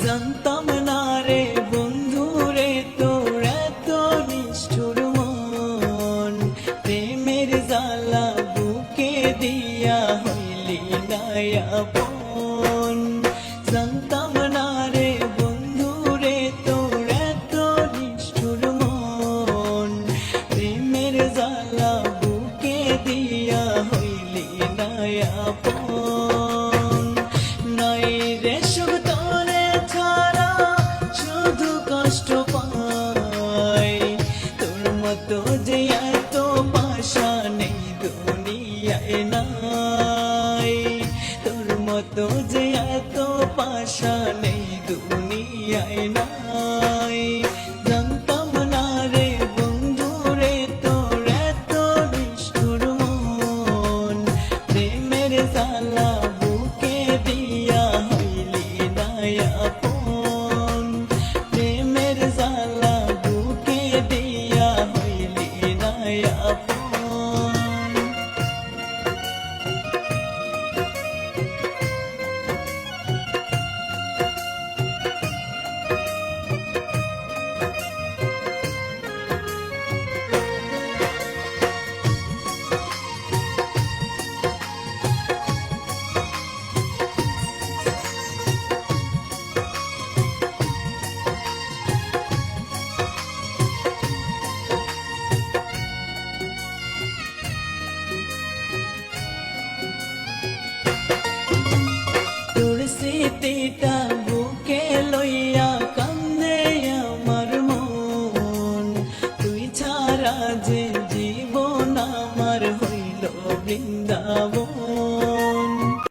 জানতাম না রে বন্ধু রে তোর এত নিষ্ঠুর মন, প্রেমের জ্বালা বুকে দিয়া হইলি না আপন। জানতাম না রে বন্ধু রে তোর এত নিষ্ঠুর মন, প্রেমের জ্বালা বুকে দিয়া হইলি না আপন। নাই রে সুখ তোরে ছাড়া শুধু কষ্ট পাই, তোর মতো যে এত পাশা নেই দুনিয়ায় নাই, তোর মতো যে এত পাশা নেই দুনিয়ায় নাই। জানতাম না রে বন্ধু রে তোর এত নিষ্ঠুর মন, প্রেমের জ্বালা বুকে দিয়া হইলি না আপন, প্রেমের জ্বালা বুকে দিয়া হইলি না আপন। তোর স্মৃতিটা